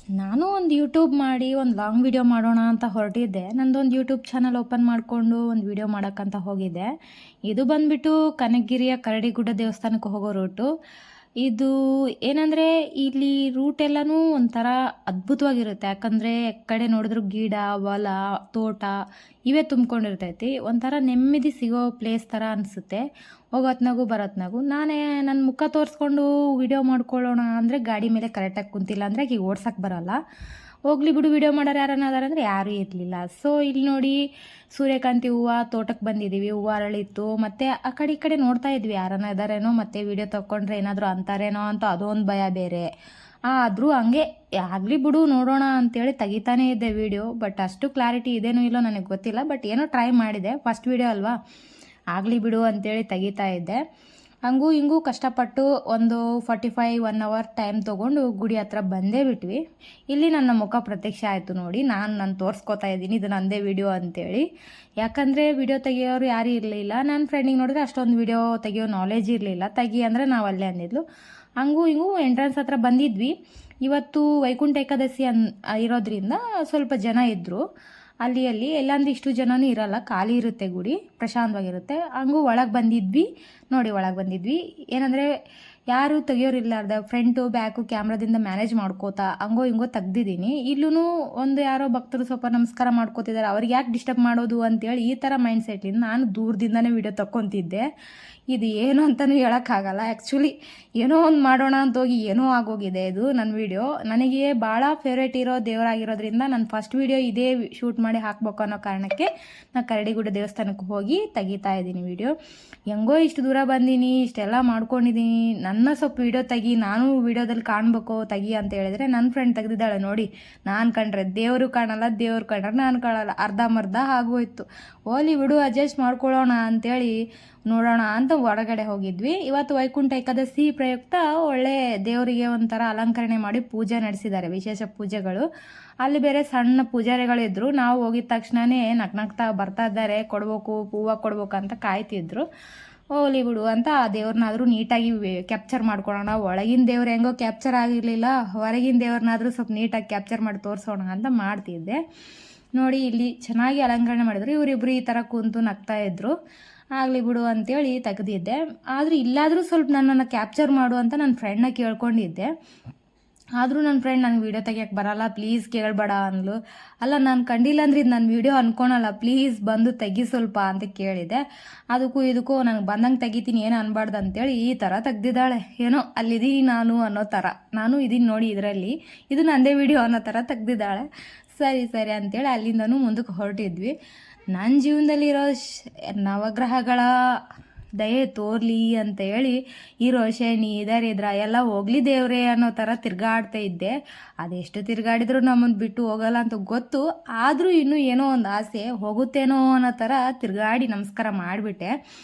ನಾನು ಒಂದು ಯೂಟ್ಯೂಬ್ ಮಾಡಿ ಒಂದು ಲಾಂಗ್ ವಿಡಿಯೋ ಮಾಡೋಣ ಅಂತ ಹೊರಟಿದ್ದೆ. ನಂದೊಂದು ಯೂಟ್ಯೂಬ್ ಚಾನಲ್ ಓಪನ್ ಮಾಡಿಕೊಂಡು ಒಂದು ವಿಡಿಯೋ ಮಾಡೋಕ್ಕಂತ ಹೋಗಿದ್ದೆ. ಇದು ಬಂದುಬಿಟ್ಟು ಕನಕಗಿರಿಯ ಕರಡಿಗುಡ್ಡ ದೇವಸ್ಥಾನಕ್ಕೆ ಹೋಗೋ ರೂಟು. ಇದು ಏನಂದರೆ ಇಲ್ಲಿ ರೂಟ್ ಎಲ್ಲನೂ ಒಂಥರ ಅದ್ಭುತವಾಗಿರುತ್ತೆ. ಯಾಕಂದರೆ ಕಡೆ ನೋಡಿದ್ರು ಗಿಡ, ಹೊಲ, ತೋಟ ಇವೇ ತುಂಬ್ಕೊಂಡಿರ್ತೈತಿ. ಒಂಥರ ನೆಮ್ಮದಿ ಸಿಗೋ ಪ್ಲೇಸ್ ಥರ ಅನಿಸುತ್ತೆ. ಹೋಗೋತ್ನಾಗೂ ಬರೋತ್ನಾಗೂ ನಾನೇ ನನ್ನ ಮುಖ ತೋರಿಸ್ಕೊಂಡು ವಿಡಿಯೋ ಮಾಡ್ಕೊಳ್ಳೋಣ ಅಂದರೆ ಗಾಡಿ ಮೇಲೆ ಕರೆಕ್ಟಾಗಿ ಕುಂತಿಲ್ಲ ಅಂದರೆ ಆಕೆಗೆ ಓಡ್ಸೋಕ್ಕೆ ಬರೋಲ್ಲ. ಹೋಗ್ಲಿ ಬಿಡು, ವಿಡಿಯೋ ಮಾಡೋರು ಯಾರನ್ನ ಅದಾರ ಅಂದರೆ ಯಾರೂ ಇರಲಿಲ್ಲ. ಸೊ ಇಲ್ಲಿ ನೋಡಿ ಸೂರ್ಯಕಾಂತಿ ಹೂವು ತೋಟಕ್ಕೆ ಬಂದಿದ್ದೀವಿ. ಹೂವು ಅರಳಿತ್ತು. ಮತ್ತು ಆ ಕಡೆ ಈ ಕಡೆ ನೋಡ್ತಾ ಇದ್ವಿ ಯಾರನ್ನ ಇದ್ದಾರೇನೋ, ಮತ್ತು ವಿಡಿಯೋ ತೊಗೊಂಡ್ರೆ ಏನಾದರೂ ಅಂತಾರೇನೋ ಅಂತ ಅದೊಂದು ಭಯ ಬೇರೆ. ಆದರೂ ಹಂಗೆ ಆಗಲಿ ಬಿಡು ನೋಡೋಣ ಅಂತೇಳಿ ತೆಗಿತಾನೇ ಇದ್ದೆ ವಿಡಿಯೋ. ಬಟ್ ಅಷ್ಟು ಕ್ಲಾರಿಟಿ ಇದೇನೋ ಇಲ್ಲೋ ನನಗೆ ಗೊತ್ತಿಲ್ಲ. ಬಟ್ ಏನೋ ಟ್ರೈ ಮಾಡಿದೆ, ಫಸ್ಟ್ ವಿಡಿಯೋ ಅಲ್ವಾ, ಆಗಲಿ ಬಿಡು ಅಂತೇಳಿ ತೆಗಿತಾ ಇದ್ದೆ. ಹಂಗೂ ಹಿಂಗೂ ಕಷ್ಟಪಟ್ಟು ಒಂದು 1 ಅವರ್ ಟೈಮ್ ತೊಗೊಂಡು ಗುಡಿ ಹತ್ರ ಬಂದೇ ಬಿಟ್ವಿ. ಇಲ್ಲಿ ನನ್ನ ಮುಖ ಪ್ರತ್ಯಕ್ಷ ಆಯಿತು ನೋಡಿ. ನಾನು ತೋರಿಸ್ಕೊತಾ ಇದ್ದೀನಿ ಇದು ನನ್ನದೇ ವಿಡಿಯೋ ಅಂತೇಳಿ. ಯಾಕಂದರೆ ವಿಡಿಯೋ ತೆಗಿಯೋರು ಯಾರೂ ಇರಲಿಲ್ಲ. ನನ್ನ ಫ್ರೆಂಡಿಗೆ ನೋಡಿದ್ರೆ ಅಷ್ಟೊಂದು ವಿಡಿಯೋ ತೆಗಿಯೋ ನಾಲೆಜ್ ಇರಲಿಲ್ಲ. ತೆಗಿ ಅಂದರೆ ನಾವು ಅಲ್ಲೇ ಅಂದಿದ್ಲು. ಹಂಗೂ ಹಿಂಗೂ ಎಂಟ್ರೆನ್ಸ್ ಹತ್ರ ಬಂದಿದ್ವಿ. ಇವತ್ತು ವೈಕುಂಠ ಏಕಾದಶಿ ಇರೋದ್ರಿಂದ ಸ್ವಲ್ಪ ಜನ ಇದ್ದರು. ಅಲ್ಲಿ ಎಲ್ಲಂದ್ರೆ ಇಷ್ಟು ಜನನೂ ಇರಲ್ಲ, ಖಾಲಿ ಇರುತ್ತೆ ಗುಡಿ, ಪ್ರಶಾಂತವಾಗಿರುತ್ತೆ. ಹಂಗೂ ಒಳಗೆ ಬಂದಿದ್ವಿ ನೋಡಿ. ಒಳಗೆ ಬಂದಿದ್ವಿ ಏನಂದರೆ ಯಾರು ತೆಗಿಯೋರಿಲ್ಲಾರ್ದ ಫ್ರಂಟು ಬ್ಯಾಕು ಕ್ಯಾಮ್ರಾದಿಂದ ಮ್ಯಾನೇಜ್ ಮಾಡ್ಕೋತಾ ಹಂಗೋ ಹಿಂಗೋ ತೆಗ್ದಿದ್ದೀನಿ. ಇಲ್ಲೂ ಒಂದು ಯಾರೋ ಭಕ್ತರು ಸ್ವಲ್ಪ ನಮಸ್ಕಾರ ಮಾಡ್ಕೋತಿದ್ದಾರೆ, ಅವ್ರಿಗೆ ಯಾಕೆ ಡಿಸ್ಟರ್ಬ್ ಮಾಡೋದು ಅಂತೇಳಿ ಈ ಥರ ಮೈಂಡ್ ಸೆಟ್ಲಿಂದ ನಾನು ದೂರದಿಂದನೇ ವಿಡಿಯೋ ತಗೊತಿದ್ದೆ. ಇದು ಏನು ಅಂತಲೂ ಹೇಳೋಕ್ಕಾಗಲ್ಲ. ಆ್ಯಕ್ಚುಲಿ ಏನೋ ಒಂದು ಮಾಡೋಣ ಅಂತ ಹೋಗಿ ಏನೋ ಆಗೋಗಿದೆ ಇದು ನನ್ನ ವಿಡಿಯೋ. ನನಗೆ ಭಾಳ ಫೇವ್ರೇಟ್ ಇರೋ ದೇವರಾಗಿರೋದ್ರಿಂದ ನಾನು ಫಸ್ಟ್ ವಿಡಿಯೋ ಇದೇ ಶೂಟ್ ಮಾಡಿ ಹಾಕ್ಬೇಕು ಅನ್ನೋ ಕಾರಣಕ್ಕೆ ನಾನು ಕರಡಿಗುಡ್ಡ ದೇವಸ್ಥಾನಕ್ಕೆ ಹೋಗಿ ತೆಗಿತಾ ಇದ್ದೀನಿ ವಿಡಿಯೋ. ಹೆಂಗೋ ಇಷ್ಟು ದೂರ ಬಂದೀನಿ, ಇಷ್ಟೆಲ್ಲ ಮಾಡ್ಕೊಂಡಿದ್ದೀನಿ, ನನ್ನ ಸ್ವಲ್ಪ ವಿಡಿಯೋ ತೆಗಿ, ನಾನು ವಿಡಿಯೋದಲ್ಲಿ ಕಾಣಬೇಕು ತೆಗಿ ಅಂತ ಹೇಳಿದ್ರೆ ನನ್ನ ಫ್ರೆಂಡ್ ತೆಗೆದಿದ್ದಾಳೆ ನೋಡಿ. ನಾನು ಕಂಡ್ರೆ ದೇವರು ಕಾಣಲ್ಲ, ದೇವ್ರು ಕಂಡ್ರೆ ನಾನು ಕಾಣಲ್ಲ, ಅರ್ಧಂಬರ್ಧ ಆಗೋಯ್ತು. ಓಲಿ ಬಿಡು ಅಡ್ಜಸ್ಟ್ ಮಾಡ್ಕೊಳ್ಳೋಣ ಅಂತೇಳಿ ನೋಡೋಣ ಅಂತ ಹೊರಗಡೆ ಹೋಗಿದ್ವಿ. ಇವತ್ತು ವೈಕುಂಠ ಏಕಾದಶಿ ಪ್ರಯುಕ್ತ ಒಳ್ಳೆ ದೇವರಿಗೆ ಒಂಥರ ಅಲಂಕರಣೆ ಮಾಡಿ ಪೂಜೆ ನಡೆಸಿದ್ದಾರೆ, ವಿಶೇಷ ಪೂಜೆಗಳು. ಅಲ್ಲಿ ಬೇರೆ ಸಣ್ಣ ಪೂಜಾರಿಗಳಿದ್ರು. ನಾವು ಹೋಗಿದ ತಕ್ಷಣವೇ ನಗ್ನಗ್ತಾ ಬರ್ತಾ ಇದ್ದಾರೆ, ಕೊಡ್ಬೇಕು ಹೂವು ಕೊಡ್ಬೇಕು ಅಂತ ಕಾಯ್ತಿದ್ರು. ಹೋಗ್ಲಿ ಬಿಡು ಅಂತ ಆ ದೇವ್ರನ್ನಾದರೂ ನೀಟಾಗಿ ಕ್ಯಾಪ್ಚರ್ ಮಾಡ್ಕೊಳ್ಳೋಣ. ಒಳಗಿನ ದೇವ್ರು ಹೆಂಗೋ ಕ್ಯಾಪ್ಚರ್ ಆಗಿರಲಿಲ್ಲ, ಹೊರಗಿನ ದೇವ್ರನ್ನಾದರೂ ಸ್ವಲ್ಪ ನೀಟಾಗಿ ಕ್ಯಾಪ್ಚರ್ ಮಾಡಿ ತೋರಿಸೋಣ ಅಂತ ಮಾಡ್ತಿದ್ದೆ ನೋಡಿ. ಇಲ್ಲಿ ಚೆನ್ನಾಗಿ ಅಲಂಕರಣೆ ಮಾಡಿದ್ರು. ಇವರಿಬ್ಬರು ಈ ಥರ ಕುಂತು ನಗ್ತಾ ಇದ್ರು. ಆಗಲಿ ಬಿಡು ಅಂತೇಳಿ ತೆಗೆದಿದ್ದೆ. ಆದರೆ ಇಲ್ಲಾದರೂ ಸ್ವಲ್ಪ ನನ್ನನ್ನು ಕ್ಯಾಪ್ಚರ್ ಮಾಡು ಅಂತ ನನ್ನ ಫ್ರೆಂಡ್ನ ಕೇಳ್ಕೊಂಡಿದ್ದೆ. ಆದರೂ ನನ್ನ ಫ್ರೆಂಡ್ ನನಗೆ ವೀಡಿಯೋ ತೆಗಿಯೋಕ್ಕೆ ಬರಲ್ಲ, ಪ್ಲೀಸ್ ಕೇಳಬೇಡ ಅಂದ್ಲು. ಅಲ್ಲ ನಾನು ಕಂಡಿಲ್ಲ ಅಂದ್ರೆ ಇದು ನನ್ನ ವೀಡಿಯೋ ಅನ್ಕೊಳಲ್ಲ, ಪ್ಲೀಸ್ ಬಂದು ತೆಗಿ ಸ್ವಲ್ಪ ಅಂತ ಕೇಳಿದೆ. ಅದಕ್ಕೂ ಇದಕ್ಕೂ ನನಗೆ ಬಂದಂಗೆ ತೆಗಿತೀನಿ, ಏನು ಅನ್ಬಾರ್ದು ಅಂತೇಳಿ ಈ ಥರ ತೆಗ್ದಿದ್ದಾಳೆ. ಏನೋ ಅಲ್ಲಿದ್ದೀನಿ ನಾನು ಅನ್ನೋ ಥರ, ನಾನು ಇದೀನಿ ನೋಡಿ ಇದರಲ್ಲಿ, ಇದು ನನ್ನದೇ ವೀಡಿಯೋ ಅನ್ನೋ ಥರ ತೆಗ್ದಿದ್ದಾಳೆ. ಸರಿ ಸರಿ ಅಂತೇಳಿ ಅಲ್ಲಿಂದನೂ ಮುಂದಕ್ಕೆ ಹೊರಟಿದ್ವಿ. ನನ್ನ ಜೀವನದಲ್ಲಿರೋ ನವಗ್ರಹಗಳ ದಯೆ ತೋರ್ಲಿ ಅಂತ ಹೇಳಿ ಇರೋ ಶನಿ ದರಿದ್ರ ಎಲ್ಲ ಹೋಗ್ಲಿ ದೇವ್ರೆ ಅನ್ನೋ ಥರ ತಿರ್ಗಾಡ್ತಾ ಇದ್ದೆ. ಅದೆಷ್ಟು ತಿರ್ಗಾಡಿದ್ರು ನಮ್ಮನ್ನು ಬಿಟ್ಟು ಹೋಗಲ್ಲ ಅಂತ ಗೊತ್ತು. ಆದರೂ ಇನ್ನೂ ಏನೋ ಒಂದು ಆಸೆ, ಹೋಗುತ್ತೇನೋ ಅನ್ನೋ ಥರ ತಿರ್ಗಾಡಿ ನಮಸ್ಕಾರ ಮಾಡಿಬಿಟ್ಟೆ.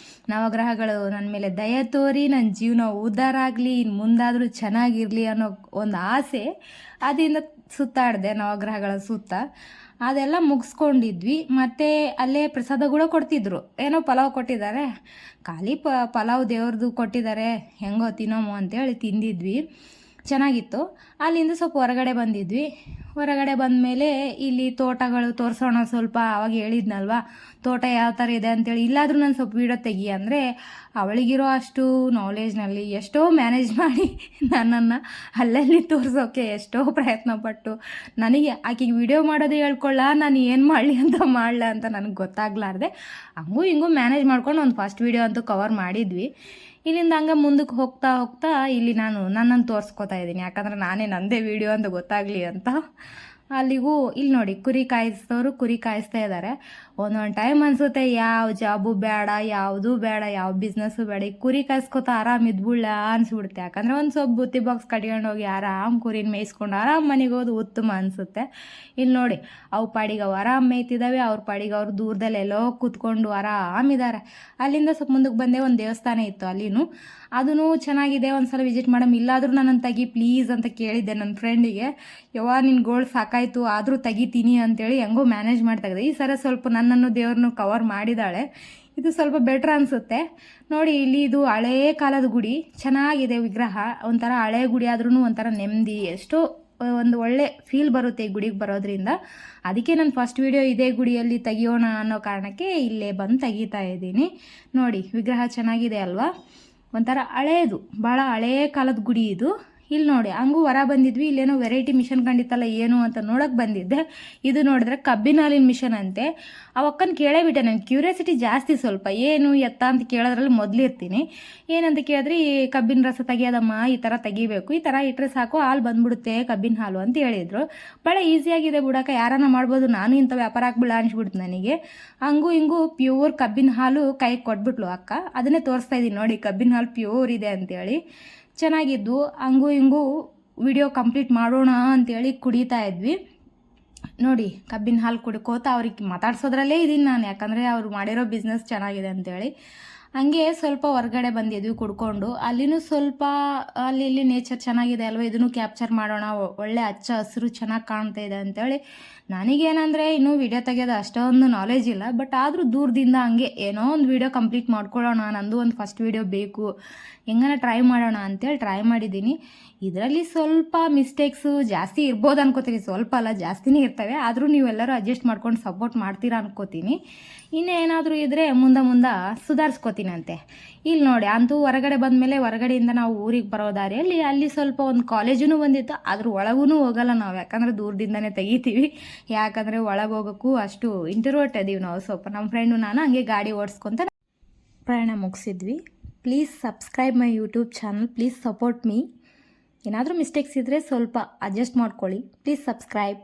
ನವಗ್ರಹಗಳು ನನ್ನ ಮೇಲೆ ದಯೆ ತೋರಿ ನನ್ನ ಜೀವನ ಉದ್ಧಾರ ಆಗಲಿ, ಇನ್ನು ಮುಂದಾದರೂ ಚೆನ್ನಾಗಿರಲಿ ಅನ್ನೋ ಒಂದು ಆಸೆ ಅದರಿಂದ ಸುತ್ತಾಡಿದೆ ನವಗ್ರಹಗಳ ಸುತ್ತ. ಅದೆಲ್ಲ ಮುಗಿಸ್ಕೊಂಡಿದ್ವಿ. ಮತ್ತು ಅಲ್ಲೇ ಪ್ರಸಾದ ಕೂಡ ಕೊಡ್ತಿದ್ರು, ಏನೋ ಪಲಾವ್ ಕೊಟ್ಟಿದ್ದಾರೆ, ಖಾಲಿ ಪಲಾವ್ ದೇವ್ರದ್ದು ಕೊಟ್ಟಿದ್ದಾರೆ, ಹೆಂಗೋ ತಿನ್ನೋಮು ಅಂತೇಳಿ ತಿಂದಿದ್ವಿ, ಚೆನ್ನಾಗಿತ್ತು. ಅಲ್ಲಿಂದ ಸ್ವಲ್ಪ ಹೊರಗಡೆ ಬಂದಿದ್ವಿ. ಹೊರಗಡೆ ಬಂದಮೇಲೆ ಇಲ್ಲಿ ತೋಟಗಳು ತೋರಿಸೋಣ ಸ್ವಲ್ಪ, ಅವಾಗ ಹೇಳಿದ್ನಲ್ವ ತೋಟ ಯಾವ ಥರ ಇದೆ ಅಂತೇಳಿ. ಇಲ್ಲಾದರೂ ನಾನು ಸ್ವಲ್ಪ ವೀಡಿಯೋ ತೆಗಿ ಅಂದರೆ ಅವಳಿಗಿರೋ ಅಷ್ಟು ನಾಲೆಜ್ನಲ್ಲಿ ಎಷ್ಟೋ ಮ್ಯಾನೇಜ್ ಮಾಡಿ ನನ್ನನ್ನು ಅಲ್ಲಲ್ಲಿ ತೋರಿಸೋಕೆ ಎಷ್ಟೋ ಪ್ರಯತ್ನಪಟ್ಟು, ನನಗೆ ಆಕೆಗೆ ವಿಡಿಯೋ ಮಾಡೋದು ಹೇಳ್ಕೊಳ್ಳ, ನಾನು ಏನು ಮಾಡಲಿ ಅಂತ ಮಾಡಲ ಅಂತ ನನಗೆ ಗೊತ್ತಾಗ್ಲಾರ್ದೆ ಹಂಗೂ ಹಿಂಗೂ ಮ್ಯಾನೇಜ್ ಮಾಡ್ಕೊಂಡು ಒಂದು ಫಸ್ಟ್ ವೀಡಿಯೋ ಅಂತೂ ಕವರ್ ಮಾಡಿದ್ವಿ. ಇಲ್ಲಿಂದ ಹಂಗೆ ಮುಂದಕ್ಕೆ ಹೋಗ್ತಾ ಹೋಗ್ತಾ ಇಲ್ಲಿ ನಾನು ನನ್ನನ್ನು ತೋರಿಸ್ಕೊತಾ ಇದ್ದೀನಿ, ಯಾಕಂದರೆ ನಾನೇ ನನ್ನದೇ ವೀಡಿಯೋ ಅಂತ ಗೊತ್ತಾಗಲಿ ಅಂತ. ಅಲ್ಲಿಗೂ ಇಲ್ಲಿ ನೋಡಿ ಕುರಿ ಕಾಯಿಸ್ತವ್ರು ಕುರಿ ಕಾಯಿಸ್ತಾ ಇದ್ದಾರೆ. ಒಂದೊಂದು ಟೈಮ್ ಅನಿಸುತ್ತೆ ಯಾವ ಜಾಬು ಬೇಡ, ಯಾವುದೂ ಬೇಡ, ಯಾವ ಬಿಸ್ನೆಸ್ಸು ಬೇಡ, ಈ ಕುರಿ ಕಾಯಿಸ್ಕೊತಾ ಆರಾಮ್ ಇದ್ಬಿಡ್ಲ ಅನಿಸ್ಬಿಡುತ್ತೆ. ಯಾಕಂದರೆ ಒಂದು ಸ್ವಲ್ಪ ಬುತ್ತಿ ಬಾಕ್ಸ್ ಕಟ್ಕೊಂಡು ಹೋಗಿ ಆರಾಮ್ ಕುರಿನ ಮೇಯಿಸ್ಕೊಂಡು ಆರಾಮ್ ಮನೆಗೆ ಹೋದು ಉತ್ತಮ ಅನಿಸುತ್ತೆ. ಇಲ್ಲಿ ನೋಡಿ ಅವು ಪಾಡಿಗೆ ಅವು ಆರಾಮ್ ಮೇಯ್ತಿದ್ದಾವೆ, ಅವ್ರ ಪಾಡಿಗೆ ಅವ್ರು ದೂರದಲ್ಲಿ ಎಲ್ಲೋ ಕೂತ್ಕೊಂಡು ಆರಾಮಿದ್ದಾರೆ. ಅಲ್ಲಿಂದ ಸ್ವಲ್ಪ ಮುಂದಕ್ಕೆ ಬಂದೆ, ಒಂದು ದೇವಸ್ಥಾನ ಇತ್ತು ಅಲ್ಲಿನೂ, ಅದೂ ಚೆನ್ನಾಗಿದೆ, ಒಂದು ಸಲ ವಿಸಿಟ್ ಮಾಡಮ್. ಇಲ್ಲಾದರೂ ನನ್ನನ್ನು ತೆಗಿ ಪ್ಲೀಸ್ ಅಂತ ಕೇಳಿದ್ದೆ ನನ್ನ ಫ್ರೆಂಡಿಗೆ. ನಿನ್ನ ಗೋಲ್ಡ್ ಸಾಕಾಯಿತು ಆದರೂ ತೆಗಿತೀನಿ ಅಂತೇಳಿ ಹೆಂಗೋ ಮ್ಯಾನೇಜ್ ಮಾಡಿ ತೆಗೆದೆ. ಈ ಸಲ ಸ್ವಲ್ಪ ನನ್ನನ್ನು ದೇವ್ರನ್ನು ಕವರ್ ಮಾಡಿದ್ದಾಳೆ, ಇದು ಸ್ವಲ್ಪ ಬೆಟ್ರ್ ಅನಿಸುತ್ತೆ ನೋಡಿ. ಇಲ್ಲಿ ಇದು ಹಳೇ ಕಾಲದ ಗುಡಿ, ಚೆನ್ನಾಗಿದೆ ವಿಗ್ರಹ, ಒಂಥರ ಹಳೆ ಗುಡಿ ಆದ್ರೂ ಒಂಥರ ನೆಮ್ಮದಿ, ಎಷ್ಟೋ ಒಂದು ಒಳ್ಳೆ ಫೀಲ್ ಬರುತ್ತೆ ಈ ಗುಡಿಗೆ ಬರೋದ್ರಿಂದ. ಅದಕ್ಕೆ ನಾನು ಫಸ್ಟ್ ವಿಡಿಯೋ ಇದೇ ಗುಡಿಯಲ್ಲಿ ತೆಗಿಯೋಣ ಅನ್ನೋ ಕಾರಣಕ್ಕೆ ಇಲ್ಲೇ ಬಂದು ತೆಗಿತಾ ಇದ್ದೀನಿ. ನೋಡಿ ವಿಗ್ರಹ ಚೆನ್ನಾಗಿದೆ ಅಲ್ವಾ, ಒಂಥರ ಹಳೇದು, ಭಾಳ ಹಳೆಯ ಕಾಲದ ಗುಡಿ ಇದು. ಇಲ್ಲಿ ನೋಡಿ ಹಂಗೂ ಹೊರ ಬಂದಿದ್ವಿ, ಇಲ್ಲೇನೋ ವೆರೈಟಿ ಮಿಷನ್ ಕಂಡಿತ್ತಲ್ಲ ಏನು ಅಂತ ನೋಡೋಕೆ ಬಂದಿದ್ದೆ. ಇದು ನೋಡಿದ್ರೆ ಕಬ್ಬಿನ ಹಾಲಿನ ಮಿಷನ್ ಅಂತೆ. ಅವಕ್ಕನ್ನು ಕೇಳೇ ಬಿಟ್ಟೆ, ನನಗೆ ಕ್ಯೂರಿಯಾಸಿಟಿ ಜಾಸ್ತಿ ಸ್ವಲ್ಪ, ಏನು ಎತ್ತ ಅಂತ ಕೇಳೋದ್ರಲ್ಲಿ ಮೊದಲಿರ್ತೀನಿ. ಏನಂತ ಕೇಳಿದ್ರೆ ಈ ಕಬ್ಬಿನ ರಸ ತೆಗಿಯೋದಮ್ಮ, ಈ ಥರ ತೆಗಿಬೇಕು, ಈ ಥರ ಇಟ್ಟರೆ ಸಾಕು ಹಾಲು ಬಂದ್ಬಿಡುತ್ತೆ ಕಬ್ಬಿನ ಹಾಲು ಅಂತ ಹೇಳಿದರು. ಭಾಳ ಈಸಿಯಾಗಿದೆ ಬಿಡೋಕೆ, ಯಾರನ್ನ ಮಾಡ್ಬೋದು, ನಾನು ಇಂಥ ವ್ಯಾಪಾರ ಹಾಕ್ಬಿಡ ಅನಿಸ್ಬಿಡ್ತು ನನಗೆ. ಹಂಗೂ ಹಿಂಗೂ ಪ್ಯೂರ್ ಕಬ್ಬಿನ ಹಾಲು ಕೈಗೆ ಕೊಟ್ಬಿಟ್ಲು ಅಕ್ಕ. ಅದನ್ನೇ ತೋರಿಸ್ತಾ ಇದ್ದೀನಿ ನೋಡಿ, ಕಬ್ಬಿನ ಹಾಲು ಪ್ಯೂರ್ ಇದೆ ಅಂತೇಳಿ. ಚೆನ್ನಾಗಿದ್ದು ಹಂಗೂ ಹಿಂಗೂ ವಿಡಿಯೋ ಕಂಪ್ಲೀಟ್ ಮಾಡೋಣ ಅಂತೇಳಿ ಕುಡಿತಾ ಇದ್ವಿ. ನೋಡಿ ಕಬ್ಬಿನ ಹಾಲು ಕುಡ್ಕೋತಾ ಅವ್ರಿಗೆ ಮಾತಾಡ್ಸೋದ್ರಲ್ಲೇ ಇದ್ದೀನಿ ನಾನು, ಯಾಕಂದರೆ ಅವ್ರು ಮಾಡಿರೋ ಬಿಸ್ನೆಸ್ ಚೆನ್ನಾಗಿದೆ ಅಂತೇಳಿ. ಹಂಗೆ ಸ್ವಲ್ಪ ಹೊರಗಡೆ ಬಂದಿದ್ವಿ ಕುಡ್ಕೊಂಡು. ಅಲ್ಲಿನೂ ಸ್ವಲ್ಪ ಅಲ್ಲಿ ಇಲ್ಲಿ ನೇಚರ್ ಚೆನ್ನಾಗಿದೆ ಅಲ್ವ, ಇದನ್ನು ಕ್ಯಾಪ್ಚರ್ ಮಾಡೋಣ, ಒಳ್ಳೆ ಹಚ್ಚ ಹಸಿರು ಚೆನ್ನಾಗಿ ಕಾಣ್ತಾ ಇದೆ ಅಂತೇಳಿ. ನನಗೇನಂದರೆ ಇನ್ನೂ ವಿಡಿಯೋ ತೆಗೆಯೋದು ಅಷ್ಟೊಂದು ನಾಲೆಜ್ ಇಲ್ಲ, ಬಟ್ ಆದರೂ ದೂರದಿಂದ ಹಂಗೆ ಏನೋ ಒಂದು ವಿಡಿಯೋ ಕಂಪ್ಲೀಟ್ ಮಾಡ್ಕೊಳ್ಳೋಣ, ನಂದು ಒಂದು ಫಸ್ಟ್ ವಿಡಿಯೋ ಬೇಕು, ಹೆಂಗನ ಟ್ರೈ ಮಾಡೋಣ ಅಂತೇಳಿ ಟ್ರೈ ಮಾಡಿದ್ದೀನಿ. ಇದರಲ್ಲಿ ಸ್ವಲ್ಪ ಮಿಸ್ಟೇಕ್ಸು ಜಾಸ್ತಿ ಇರ್ಬೋದು ಅನ್ಕೋತೀನಿ, ಸ್ವಲ್ಪ ಅಲ್ಲ ಜಾಸ್ತಿನೇ ಇರ್ತವೆ. ಆದರೂ ನೀವೆಲ್ಲರೂ ಅಡ್ಜಸ್ಟ್ ಮಾಡ್ಕೊಂಡು ಸಪೋರ್ಟ್ ಮಾಡ್ತೀರಾ ಅನ್ಕೋತೀನಿ. ಇನ್ನೇನಾದರೂ ಇದ್ದರೆ ಮುಂದೆ ಸುಧಾರಿಸ್ಕೋತೀನಂತೆ. ಇಲ್ಲಿ ನೋಡಿ ಅಂತೂ ಹೊರಗಡೆ ಬಂದಮೇಲೆ, ಹೊರಗಡೆಯಿಂದ ನಾವು ಊರಿಗೆ ಬರೋ ದಾರಿಯಲ್ಲಿ ಅಲ್ಲಿ ಸ್ವಲ್ಪ ಒಂದು ಕಾಲೇಜೂ ಬಂದಿತ್ತು. ಅದ್ರ ಒಳಗೂ ಹೋಗಲ್ಲ ನಾವು, ಯಾಕಂದರೆ ದೂರದಿಂದನೇ ತೆಗಿತೀವಿ. ಯಾಕಂದರೆ ಒಳಗೆ ಹೋಗೋಕ್ಕೂ ಅಷ್ಟು ಇಂಟರ್ವರ್ಟ್ ಇದೀವಿ ನಾವು ಸ್ವಲ್ಪ. ನಮ್ಮ ಫ್ರೆಂಡು ನಾನು ಹಂಗೆ ಗಾಡಿ ಓಡಿಸ್ಕೊತ ಪ್ರಯಾಣ ಮುಗಿಸಿದ್ವಿ. Please subscribe my YouTube channel, please support me. ಏನಾದರೂ ಮಿಸ್ಟೇಕ್ಸ್ ಇದ್ದರೆ ಸ್ವಲ್ಪ ಅಡ್ಜಸ್ಟ್ ಮಾಡ್ಕೊಳ್ಳಿ, ಪ್ಲೀಸ್ ಸಬ್ಸ್ಕ್ರೈಬ್.